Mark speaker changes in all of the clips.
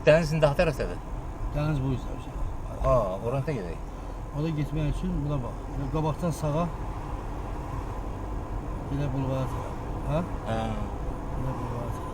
Speaker 1: dənizin daha tərəfdədir.
Speaker 2: Dəniz bu yüzden.
Speaker 1: Oranta gedək.
Speaker 2: O da gitmek için buna bak. Böyle qabaqdan sağa. Yine bulvara taraf. Ha? Yine bulvara taraf.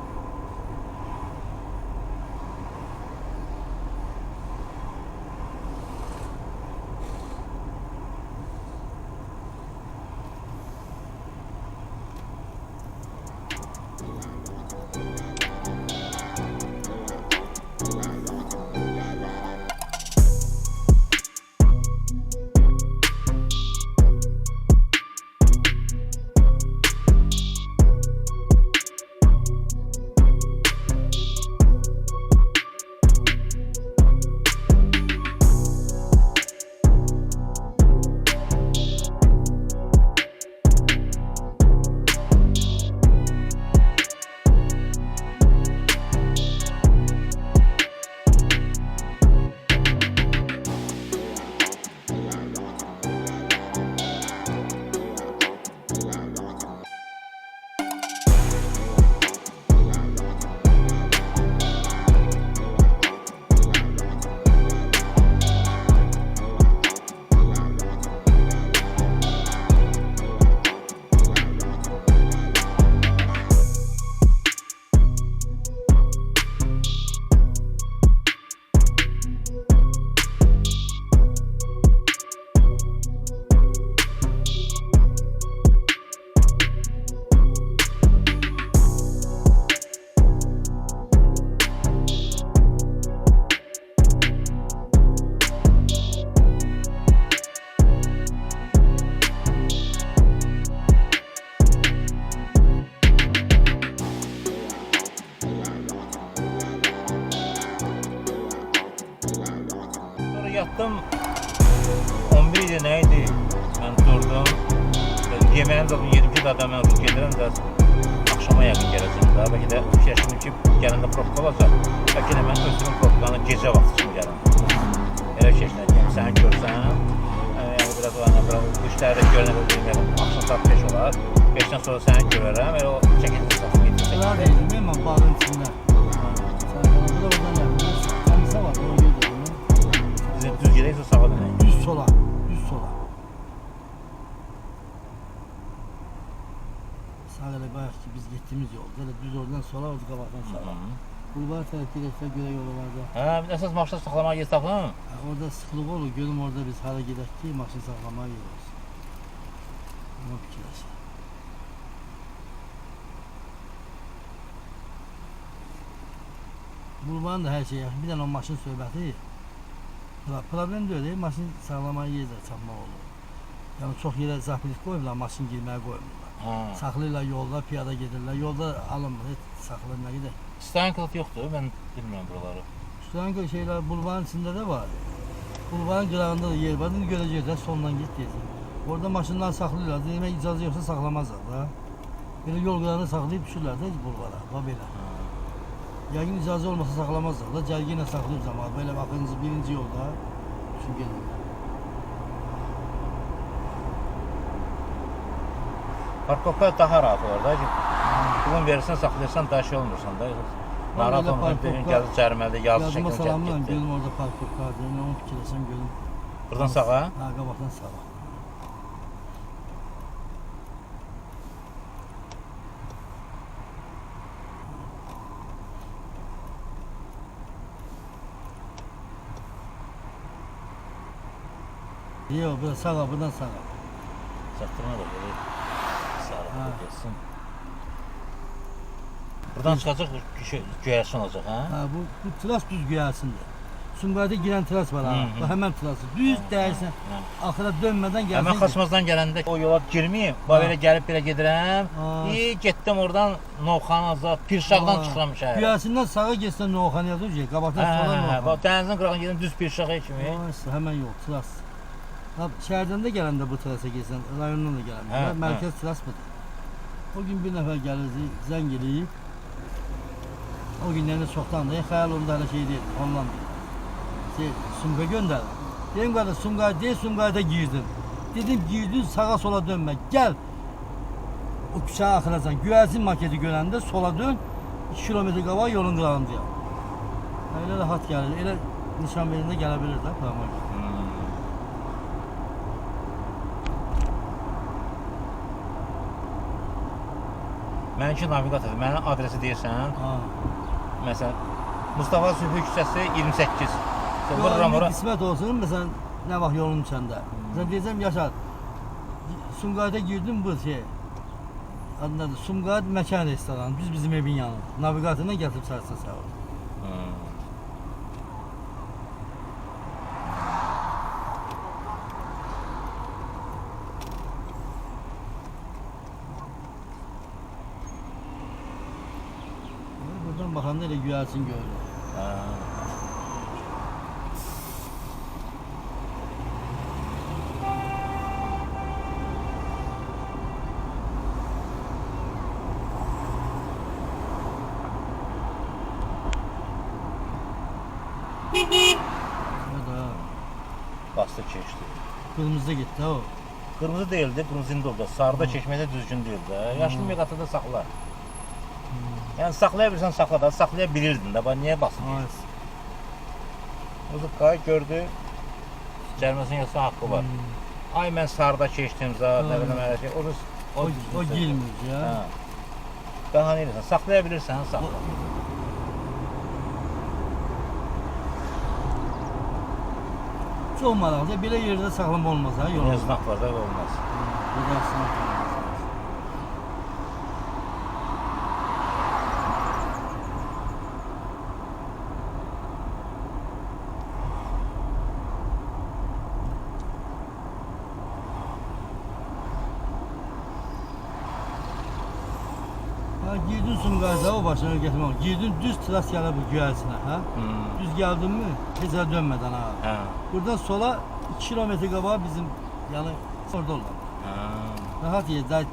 Speaker 1: Yattım 11 idi neydi? Ben durdum. Yemeğini de yedim ki daha ben gelirəm də akşama yakın gələcəm daha. Belki de fikirləşdim ki gələndə propka olacaq. Belki de ben özümün propkanı gece vaxtı kimi gələm. Elə fikirləşdim səni görsəm. Yani biraz o ana biraz bu işlərdə görünə bilmirəm. Akşam saat 5 olar. 5'ten sonra səni görərəm. Elə o çəkildi satıb getirdim.
Speaker 2: Sıra değilim ben bağın içinde. Sen bana bu da oradan geldin. Kendisi var. O yedi.
Speaker 1: Düz gedəysə sağa dönək.
Speaker 2: Düz sola. Düz sola. Sağ ele bayaq ki biz gittiğimiz yol. Böyle düz oradan sola, orada qabaqdan sağa. Bulvar tərəf gedəksə görə yolu var da.
Speaker 1: Əsas maşın saxlamağa yer tapın.
Speaker 2: Orada sıxlıq olur. Görüm orada biz hara gedək ki maşın saxlamağa yer olsun. Ona fikirləşək. Bulvarın da hər şey yaxşı. Bir dənə o maşın söhbəti. Problem deyil, maşın sağlamaya yerdə çapmaq olur. Yəni çox yerə zapilik qoyurlar, maşın girməyə qoymurlar. Saxlayırlar yolda, piyada gedirlər. Yolda alınmır, heç saxlayır nə gedək.
Speaker 1: Stanklet yoxdur, mən bilmirəm buraları.
Speaker 2: Stanklet şeylər bulvarın içində də var. Bulvarın qırağında da yer var, indi görəcəklər, sondan get deyəcək. Orada maşınları saxlayırlar, demək icazə yoxsa saxlamazlar da. Belə yol qırağında saxlayıb düşürlər də bulvara, belə. Yəqin icazə olmasa saxlamazlar da, cərgi ilə saxlayıb zaman. Belə baxınız, birinci yolda düşün gelir.
Speaker 1: Parkovka daha rahat olur da. Pulun verirsən, saxlayırsan, daha şey olmursan da. Narahat olmursan, bir gün gəlir cəriməli, yazı şəkildə
Speaker 2: Yazıma
Speaker 1: gəlib
Speaker 2: salamla
Speaker 1: getdi.
Speaker 2: görüm orada parkovka var, onu fikirləsəm görüm.
Speaker 1: Buradan sağa?
Speaker 2: Ha, qabaqdan sağa. Yok, burada sağa, buradan sağa.
Speaker 1: Çaktırma da böyle sarı geçsin. Buradan çıkacak göyərsin olacaq, ha?
Speaker 2: Ha, bu tras düz göyərsindir. Sumqayda girən tras var ha. Bu həmən trası. Düz dəyirsən, axıra dönmədən gəlsən.
Speaker 1: Həmən Xaçmazdan gələndə o yola girməyim. Belə gəlib belə gedirəm. Getdim oradan Novxan Azad, Pirşağdan çıxıram şəhərə.
Speaker 2: Göyərsindən sağa getsən Novxan yazır, qabaqdan sola Novxan.
Speaker 1: Dənizin qırağına gedim düz Pirşağa kimi.
Speaker 2: Həmən yol, tras. Şəhərdən də gələndə bu trasa gəlsən, rayondan da gələndə. Mərkəz tras budur. O gün bir nəfər gəlirdi, zəng eləyib. O günlərdə çoxdandır, xəyal onda hələ şey deyil, ondan deyil. Sumqa göndərdim. Dedim qardaş, Sumqayda deyil, Sumqayda girdin. Dedim girdin, sağa sola dönmə, gəl. O küçəyə axıracan, göyərsin maketi görəndə sola dön, 2 kilometr qabaq yolun qırağındayam. Elə rahat gəlir. Elə nişan verində gələ bilir də plana görə.
Speaker 1: Mənimki navigator, mənim adresi deyirsən.
Speaker 2: Ha.
Speaker 1: Məsələn, Mustafa Sübhü küçəsi 28.
Speaker 2: Yox,
Speaker 1: Vururam ora.
Speaker 2: qismət olsun, məsələn, nə vaxt yolun içəndə. Məsələn, deyəcəm, Yaşar, Sumqayıt'a girdim bu şey, adı nədir? Sumqayıt məkan restoranı, düz bizim evin yanı. Navigatorla gətirib çarşıda sağ ol. Buradan baxanda elə güyərsin görürüm.
Speaker 1: Bastı keçdi.
Speaker 2: Kırmızıda gitti o.
Speaker 1: Qırmızı deyildi, qırmızı indi oldu. Sarıda keçməkdə düzgün deyildi. Yaşlı meqatı da saxla. Yəni saxlaya bilirsən saxla da, saxlaya bilirdin də. Bax niyə basın? Muzuqqayı gördü. Cərməsinin yoxsa haqqı var. Ay mən sarıda keçdim zat, nə bilim elə şey.
Speaker 2: O girmir ya.
Speaker 1: Daha nə edirsən? Saxlaya bilirsən, saxla.
Speaker 2: Çox maraqlı. Belə yerdə saxlama olmaz ha, yolda.
Speaker 1: Znak var da olmaz.
Speaker 2: Burada sınaq olmaz. Ha, girdin Sumqayıt'a o başına getirmək. Girdin düz tras gəlir bu güyərsinə, hə? Düz gəldin mi? Heç yerə dönmədən ha. Buradan sola 2 kilometre qabağa bizim yəni orada olur. Rahat yer, daha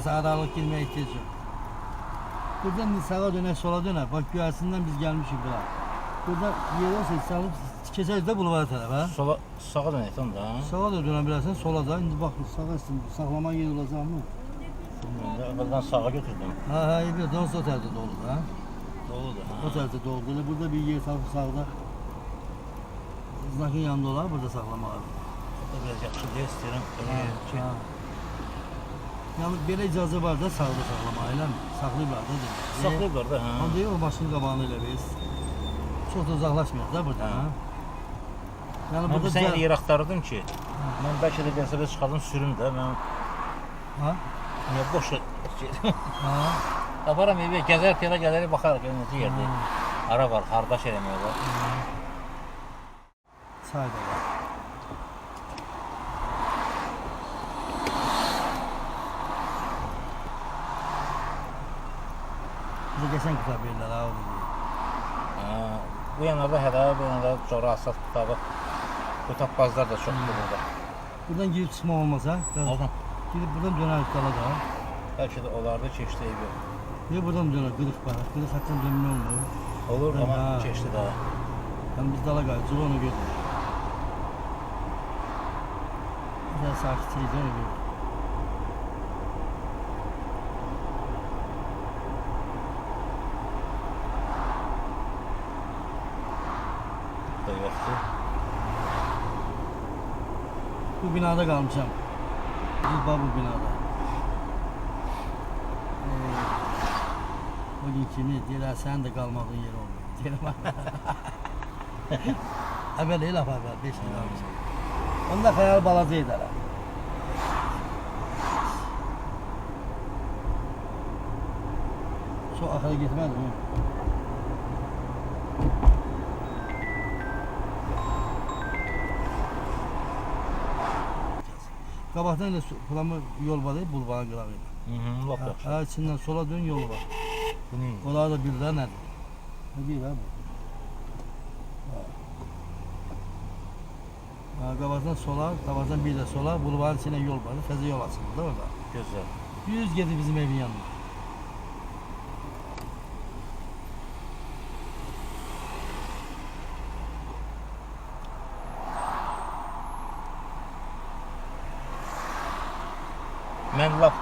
Speaker 2: sana aralıq girməyə ehtiyac yox. Buradan sağa dönək, sola dönək. Bax güyərsindən biz gəlmişik bura. Burada yer olsa salıb keçərik də bulvara tərəf, hə?
Speaker 1: Sağa dönək da.
Speaker 2: Sağa da dönə bilərsən, sola da. İndi bax sağa saxlaman yer olacaqmı?
Speaker 1: Əvvəldən sağa götürdüm.
Speaker 2: Ha, evet, o tərəfdə doludur, hə?
Speaker 1: Doludur,
Speaker 2: O tərəfdə doludur. Elə burada bir yer tapıb sağda. Znakın yanında olar, burada saxlamağa.
Speaker 1: Burada biraz yaxşı deyə istəyirəm.
Speaker 2: Yəni belə icazə var da sağda saxlamağa, eləmi? Saxlayıblar da demək.
Speaker 1: Saxlayıblar da, hə.
Speaker 2: Onda o maşının qabağını elə biz. Çox da uzaqlaşmıyıq da burada, hə? Yəni
Speaker 1: Mən sən yer axtarırdım ki, mən bəlkə də gəlsə çıxardım sürüm də, mən...
Speaker 2: Ha?
Speaker 1: Niyə boş gedim?
Speaker 2: Ha?
Speaker 1: Taparam evə, gəzər piyalə gələrək baxarıq, necə yerdə. Ara var, xardaş eləmək var.
Speaker 2: Çay da var. Bizə geçən kitab verirlər, ha, o dedi.
Speaker 1: Bu yanlarda hədə, bu yanlarda sonra asas kitabı. Bu tapbazlar da çoxdur burada.
Speaker 2: Buradan girib çıxmaq olmaz, ha?
Speaker 1: Oradan?
Speaker 2: Girib buradan dönərik dala da.
Speaker 1: Bəlkə də olardı, keçdi evi.
Speaker 2: Niyə buradan dönər, qırıq var. Qırıq hətdən dönmə olmuyor.
Speaker 1: Olur, amma keçdi daha.
Speaker 2: Yəni biz dala qayıcıq, onu götürür. Güzel sakitçilik, onu götürür.
Speaker 1: Da yoxdur.
Speaker 2: Bu binada qalmışam. Biz bu binada. O gün kimi deyirlər, sənin də qalmağın yeri olmuyor. Deyirəm, əvvəl elə əvvəl, 5 il qalmışam. Onda xəyal balaca edərəm. Çox axıra getmədim mi? Qabaqdan elə plama yol var, bulvarın qırağı ilə.
Speaker 1: Lap yaxşı.
Speaker 2: Ha, içindən sola dön yolu var.
Speaker 1: Bu nə?
Speaker 2: Onlar da bilirlər nədir? Ne deyir ha bu? Ha, qabaqdan sola, qabaqdan bir də sola, bulvarın içindən yol var, təzə yol açıldı da orada.
Speaker 1: Gözəl.
Speaker 2: 100 gedir bizim evin yanına.
Speaker 1: Mən lap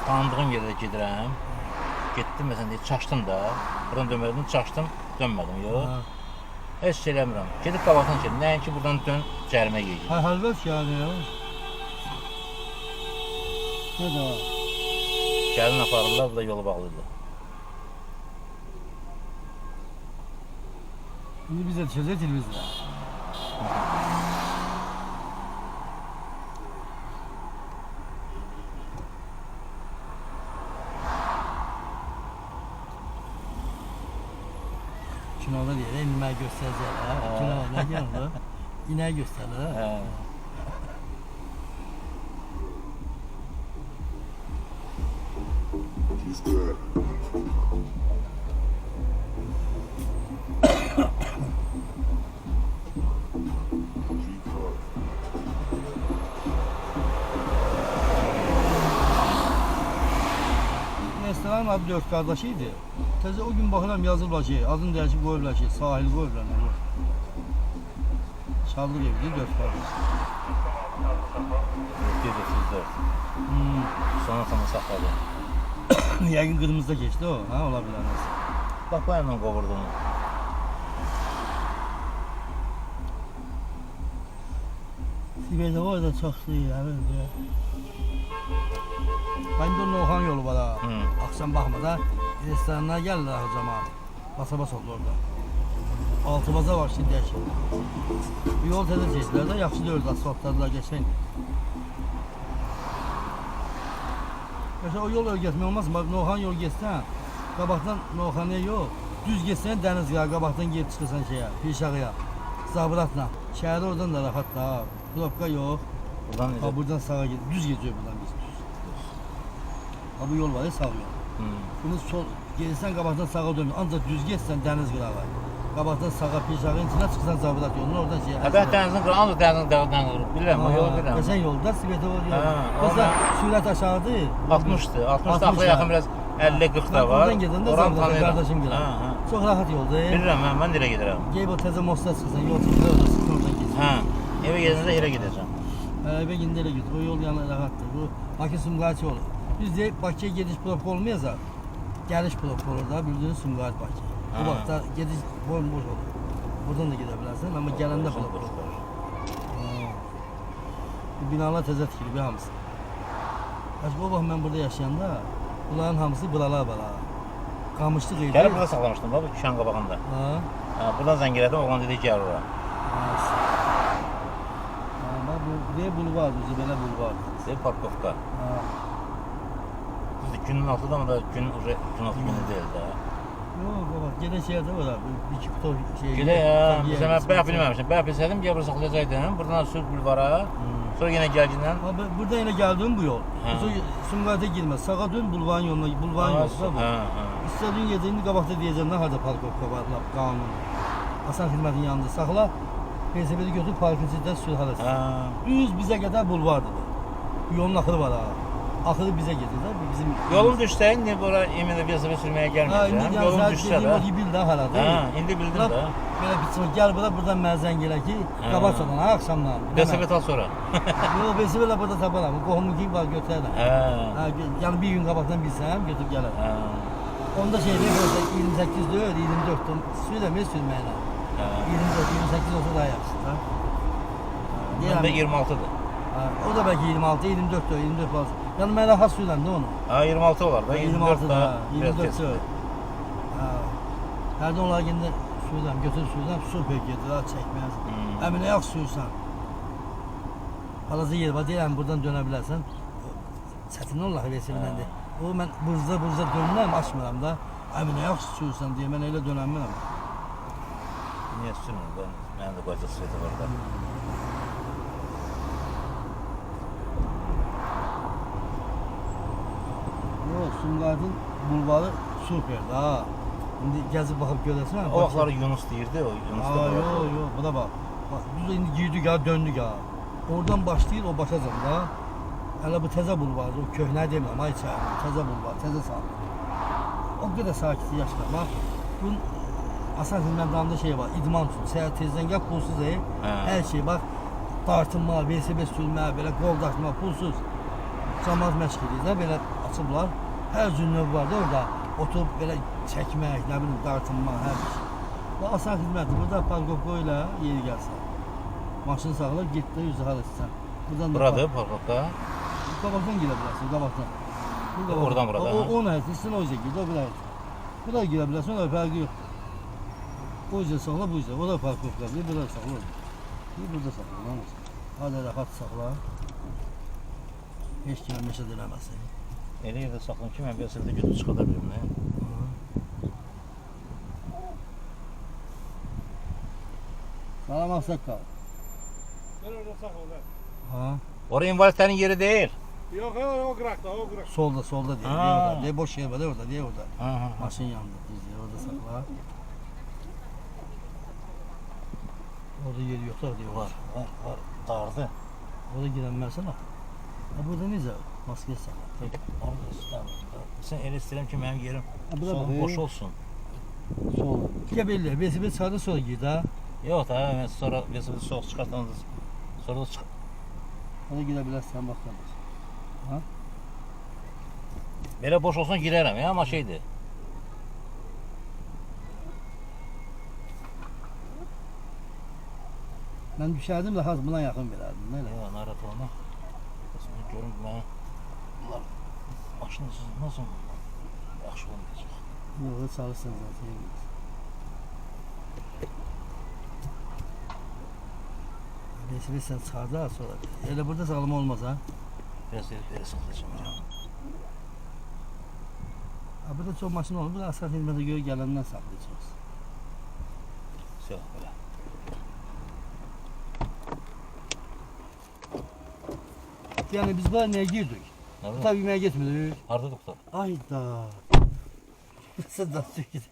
Speaker 1: tanıdığım yerdə gedirəm. Getdim məsələn deyir, çaşdım da. Buradan dönmədim, çaşdım, dönmədim, yox. Heç şey eləmirəm. Gedib qabaqdan çək. Nəinki buradan dön, cərimə yeyəcək.
Speaker 2: Həlvət yani ya. Ne da?
Speaker 1: Gəlin aparırlar, bu da yolu bağlıdır.
Speaker 2: Şimdi bize düşecek televizyon. Kinoda diye inme göstereceğler. Kinoda ne diyorlar? İneği gösterler.
Speaker 1: Hə.
Speaker 3: He's good.
Speaker 2: Restoranın adı Dört Kardeşiydi. Teze o gün bakıram yazılır ki, adını değişip koyurlar ki, sahil koyurlar. Çaldır evli Dört Kardeş.
Speaker 1: 134. Sonra sana saxladım.
Speaker 2: Yəqin qırmızıda geçti o, ha, ola bilər.
Speaker 1: Bax, bu yandan qovurdum.
Speaker 2: Sibir'de var da çox şey, evet. Bende Nohan yolu var ha. Akşam bakmada restoranlar gelirler o zaman. Basa bas oldu orada. Altı baza var şimdi yaşıyor. Yol tədəcəklər də yaxşı deyirdi, asfaltladılar geçen. Mesela o yol ögətmək olmaz mı? Bak Nohan yol geçsən, qabaqdan Nohan'a yok. Düz geçsən dəniz ya, qabaqdan gelip çıxırsan şeye, Pirşağıya. Zabıratla. Şəhərdə oradan da rahat da. Blokka yok.
Speaker 1: Buradan
Speaker 2: Ha
Speaker 1: necə?
Speaker 2: buradan sağa gidiyor. Düz geziyor buradan biz. Ha bu yol var ya sağ yol. Bunu sol gelirsen qabaqdan sağa dön. Ancaq düz geçsən dəniz qırağı. Qabaqdan sağa Pirşağın içine çıxsan Zabırat yoluna oradan şey.
Speaker 1: Həbət dənizin qırağı, ancaq dənizin qırağından qırıb. Bilirəm, o yolu bilirəm.
Speaker 2: Geçen yolda Sibir'de o yol.
Speaker 1: Ha,
Speaker 2: Mesela
Speaker 1: oradan-
Speaker 2: sürət aşağıdır.
Speaker 1: 60'dır. 60'da
Speaker 2: 60
Speaker 1: axıra yaxın biraz 50-40 da var.
Speaker 2: Oradan gedəndə
Speaker 1: Oranı
Speaker 2: Zabırat'a
Speaker 1: tanıyıram.
Speaker 2: qardaşım
Speaker 1: Hə,
Speaker 2: gelir.
Speaker 1: hə.
Speaker 2: Çox rahat yoldur.
Speaker 1: Bilirəm, mən də elə gedirəm.
Speaker 2: Geyib o təzə mosta çıxırsan, yol çəkir, orada sıxın oradan geçir.
Speaker 1: Hə, evə gedəndə yerə gedəcəm.
Speaker 2: Eve gindi elə git. O yol yanı rahatdır. Bu Bakı Sumqayıt yolu. Biz de Bakıya gediş blok olmayacaq. Gəliş blok olur da bildiğiniz Sumqayıt Bakı. Bu
Speaker 1: Ha.
Speaker 2: vaxtda gediş boş olur. Buradan da gedə bilərsən, amma gələndə blok olur. Bu binalar təzə tikilib hamısı. Bax o vaxt mən burada yaşayanda bunların hamısı buralar var ha. Qamışlıq idi.
Speaker 1: Gəlib burada saxlamışdım, bax, bu küşən qabağında.
Speaker 2: Ha.
Speaker 1: Hə, buradan zəng elədim, oğlan dedi ki, gəl ora.
Speaker 2: Bax bu deyə bulvar, düzü belə bulvar.
Speaker 1: Deyir, parkovka.
Speaker 2: Ha.
Speaker 1: Düzdür, günün altıda ama da gün altı günü deyil də.
Speaker 2: Yox, baba, gedə şeydə var ha. Bir iki kutu şey.
Speaker 1: Gedə ya, bizə mən bayaq bilməmişdim. Bayaq bilsəydim, gəl bura saxlayacaqdım. Buradan sür bulvara, sonra yenə gəlgindən.
Speaker 2: Abi burada yine geldiğim bu yol.
Speaker 1: Ha.
Speaker 2: Sonra Sumqayıt'a girmez. Sağa dön bulvarın yoluna, bulvarın yolu da bu.
Speaker 1: Hə, hə.
Speaker 2: İstediğin yediğini qabaqda diyeceğim ne harda parkovka var la kanun. Hasan Xidmətin yanında saxla. PSP'de götür parkın içində sür harası.
Speaker 1: Hə.
Speaker 2: Düz bizə qədər bulvardır bu. Bu yolun axırı var ha. Axırı bizə gedir də, bu bizim
Speaker 1: Yolun düşsə, indi bura yeminlə bir səfər sürməyə
Speaker 2: Ha,
Speaker 1: gəlməyəcəm.
Speaker 2: indi
Speaker 1: Yolun
Speaker 2: yəni
Speaker 1: düşsə
Speaker 2: dediyim
Speaker 1: də.
Speaker 2: o yibil də haradır.
Speaker 1: Hə, indi bildim
Speaker 2: Bura
Speaker 1: də.
Speaker 2: Belə bir çıxır, gəl bura buradan mənə zəng elə ki,
Speaker 1: Ha.
Speaker 2: qabaqcadan ha axşamdan.
Speaker 1: Bir səfər al sonra.
Speaker 2: Yox, PSP-lə burada taparam. Qohumun ki var götürərəm.
Speaker 1: Hə.
Speaker 2: Ha, yəni bir gün qabaqdan bilsəm götürüb gələr.
Speaker 1: Hə.
Speaker 2: Onda şey değil, orada 28 değil, 24'tüm. Süremez sürmeyle.
Speaker 1: Hə.
Speaker 2: 24, 28 olsa daha yaxşı. Ha?
Speaker 1: Məndə 26-dır.
Speaker 2: Ha, o da belki 26, 24 de, 24 lazım. Yani mən rahat sürəm də onu.
Speaker 1: Ha, 26 olar da, 24
Speaker 2: 26
Speaker 1: da
Speaker 2: da,
Speaker 1: biraz
Speaker 2: 24
Speaker 1: keçir.
Speaker 2: de. Ha. Hərdən onlara gəndə sürəm, götür sürəm, super gedir, ha, çəkməz. Əminə yox sürsən. Halaca yer var, deyirəm, buradan dönə bilərsən. Çətin olar vesilməndə. O mən burza dönürəm, açmıram da. Əminə yox sürsən deyə mən elə dönəmirəm.
Speaker 1: Niyə sürmür? Mənim də qoca sürəti var da.
Speaker 2: Yox, Sumqayıtın bulvarı superdir ha. İndi gəzib baxıb görəsən.
Speaker 1: O vaxtları Yunus deyirdi, o Yunus da
Speaker 2: Aa,
Speaker 1: var.
Speaker 2: yox, yox, bu da bax. Bax, biz indi girdik ha, döndük ha. Oradan başlayır o başacan da. Hələ bu təzə bulvardır, o köhnə demirəm, ay çayı, təzə bulvar, təzə sağlam. O qədər sakit yaşlar. Bax, bunun Hasan Xidmətdarında şey var, idman üçün, səyahət tezdən gəl, pulsuz hər şey, bax, dartınma, VSB sürmə, belə qol dartma, pulsuz. Cəmaat məşq edir də, belə açıblar. Hər cür növ var da orada, oturub belə çəkmək, nə bilim, dartınma, hər şey. Bu asan xidməti. Burada parkovka ilə yeri gəlsən. Maşını saxla, get də üzü hal etsən. Buradan da
Speaker 1: Buradır parkovka.
Speaker 2: qabaqdan girə bilərsən, qabaqdan. Bu qabaqdan.
Speaker 1: Oradan burada, ha?
Speaker 2: O nə? İstəyirsən o üzə gir, o bilər. Bura girə bilərsən, o fərqi yoxdur. O üzə saxla, bu üzə. O da parkovkadır, burada saxla. Bir burada saxla, nə olsun? Hadi rahat saxla. Heç kimə meşə diləməsin.
Speaker 1: Elə yerdə saxlayın ki, mən bir sırada götürüb çıxada bilim.
Speaker 2: Salam Ağsaqqal.
Speaker 3: Ben orada saxla.
Speaker 2: Ha?
Speaker 1: Orada invalid sənin yeri deyil.
Speaker 3: Yok o qıraqda, o qıraq.
Speaker 2: Solda deyil,
Speaker 1: Ha.
Speaker 2: orada. De boş yer var, de orada, de orada.
Speaker 1: Ha.
Speaker 2: Maşın yanında, düz yer, orada saxla. Orada yeri yoxdur, de
Speaker 1: Var,
Speaker 2: orada.
Speaker 1: var. Dardı.
Speaker 2: Orada girənmərsən axı. Ha, burada necə? Maskə saxla.
Speaker 1: Orada üstəmdə. Sən elə istəyirəm ki, mənim yerim
Speaker 2: Ha, bura
Speaker 1: solum
Speaker 2: bax,
Speaker 1: boş olsun.
Speaker 2: Sol. Gəl belə, velosiped çıxardan sonra gir də.
Speaker 1: Yox da, mən sonra velosipedi soğuk çıxartan sonra da çıx.
Speaker 2: Orada girə bilərsən, bax qardaş. Ha?
Speaker 1: Belə boş olsun girərəm ya, amma şeydir.
Speaker 2: Mən düşərdim də buna yaxın verərdim, nə elə?
Speaker 1: Ya, narahat olma. Mən görüm mən bunlar maşınısız nasıl yaxşı olmayacaq.
Speaker 2: Yox, çalışsın zaten. Velosiped sən çıxardar sonra. Elə burada sağlam olmaz ha.
Speaker 1: Biraz belə saxlayacağım canım.
Speaker 2: Ha, burada çox maşın olur. Burada asfalt xidmətə görə gələndən saxlayacağız.
Speaker 1: Sağ belə.
Speaker 2: Yəni biz bura nəyə girdik?
Speaker 1: Nə var?
Speaker 2: Tabii yeməyə getmirik.
Speaker 1: Harda doktor?
Speaker 2: Ayda. Nasıl da çəkir?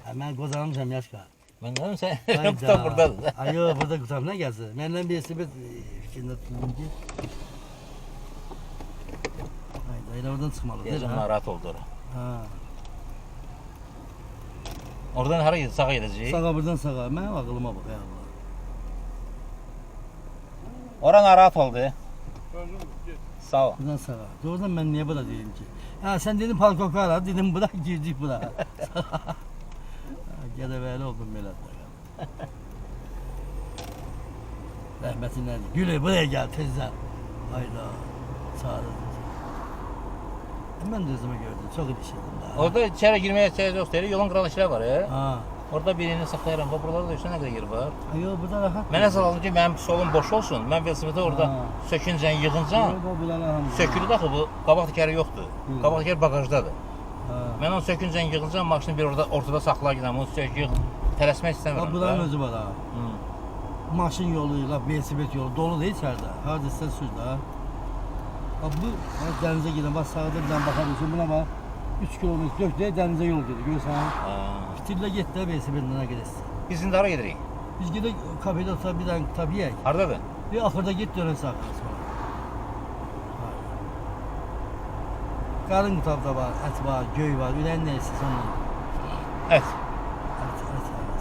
Speaker 2: Ha, mən qozanmışam yaşqa.
Speaker 1: Mən dedim sən doktor burdadır.
Speaker 2: Ay yox, burada qutam nə gəlsin? Məndən bir sebət fikrində tutulum ki. Ayda, elə oradan çıxmalıdır.
Speaker 1: Deyəcəm narahat oldu ora.
Speaker 2: Ha.
Speaker 1: Oradan hara gedəcək? Sağa gedəcək.
Speaker 2: Sağa buradan sağa. Mənim ağlıma bax ya Allah.
Speaker 1: Ora narahat oldu.
Speaker 3: Özüm get.
Speaker 1: Sağ ol.
Speaker 2: Buradan sağa. Doğrudan mən niyə bura deyim ki? Ha, sən dedin parkovka ara, dedim bura, girdik bura. Qədəvəli oldum belə. Rəhmətin nədir? Gülü buraya gəl tezdən. Hayda. Çağırır. Mən də özümə gördüm. Çox ilişirdim daha.
Speaker 1: Orada içəri girməyə ehtiyac yoxdur. Yolun qıralı işlər var ya.
Speaker 2: Ha.
Speaker 1: Orada birini saxlayaram. Bax buralarda da üstə nə qədər yer var.
Speaker 2: Ay yox, burada rahat.
Speaker 1: Mən əsas aldım ki, mənim solum boş olsun. Mən velosipedi orada
Speaker 2: Ha.
Speaker 1: söküncən, yığıncam.
Speaker 2: Yox, bu buralar hamı.
Speaker 1: Sökülür axı bu. Qabaq təkəri yoxdur.
Speaker 2: Hı.
Speaker 1: Qabaq təkər bagajdadır.
Speaker 2: Ha.
Speaker 1: Mən onu söküncən, yığıncam, maşını bir ortada saxlar gedirəm. Onu sök, yığ. Tələsmək
Speaker 2: Ha,
Speaker 1: istəmirəm.
Speaker 2: buranın
Speaker 1: da.
Speaker 2: özü var ha.
Speaker 1: Hı.
Speaker 2: Maşın yolu, velosiped yolu dolu değil içeride. Hadi sen sür de. Bak bu bak denize giden bak sağda bir tane bakabilirsin buna bak. 3 kilometre dök diye denize yol gidiyor. Görürsen ha.
Speaker 1: Ha.
Speaker 2: Fitirle git de velosipedine gidersin.
Speaker 1: Biz indi hara gedirik?
Speaker 2: Biz gidip kafede oturup bir tane kitap yiyek.
Speaker 1: Hardadır?
Speaker 2: Bir ahırda git dönen sağa sonra. Karın kitabda var, et var, göğü var, üren neyse sonra.
Speaker 1: Evet.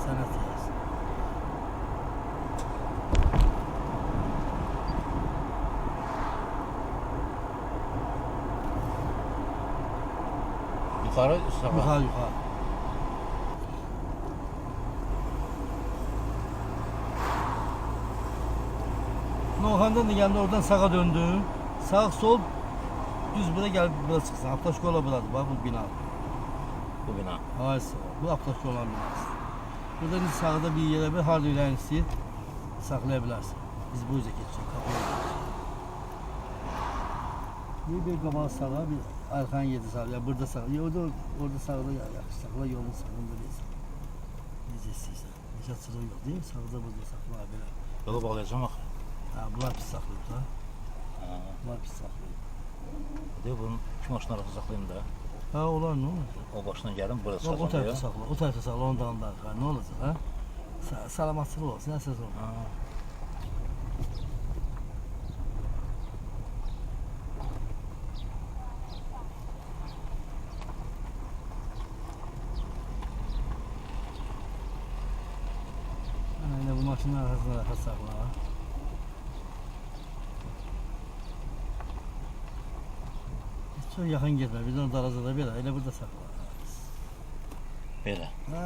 Speaker 2: Sen et yaz.
Speaker 1: Yuxarı, sağa.
Speaker 2: Yukarı yukarı. Nohan'dan da geldi oradan sağa döndü. Sağ sol düz buraya gel buraya çıksın. Aptaşkola buradır bak bu bina.
Speaker 1: Bu bina.
Speaker 2: Hayır bu Aptaşkola binası. Buradan sağda bir yere bir harda ilerleyin isteyip saklayabilirsin. Biz bu yüzden geçeceğiz. Kapıya geçeceğiz. Bir kabağa sağa bir arkan yedi sağa. Ya burada sağa. Ya orada sağda ya sakla yolun sağında değilsin. Nece istəyirsən. Necə açılır yol değil mi? Sağda burada sakla belə.
Speaker 1: Yolu bağlayacağım axı.
Speaker 2: Ha bunlar pis saxlayıb da.
Speaker 1: Ha.
Speaker 2: Bunlar pis saxlayıb.
Speaker 1: De bunun iki maşın arası saxlayayım da.
Speaker 2: Ha olar nə olur?
Speaker 1: O başına gəlin, burası
Speaker 2: Bak o
Speaker 1: saxlayayım.
Speaker 2: tərəfə saxla. O tərəfə saxla ondan da arxa. Nə olacaq ha? Salamatçılıq olsun. Nə söz olur?
Speaker 1: Ha.
Speaker 2: Aynen bu maşının arxasına rahat saxla. Çox yaxın getmə. Birdən darazada belə. Elə burada saxla.
Speaker 1: Belə.
Speaker 2: Ha.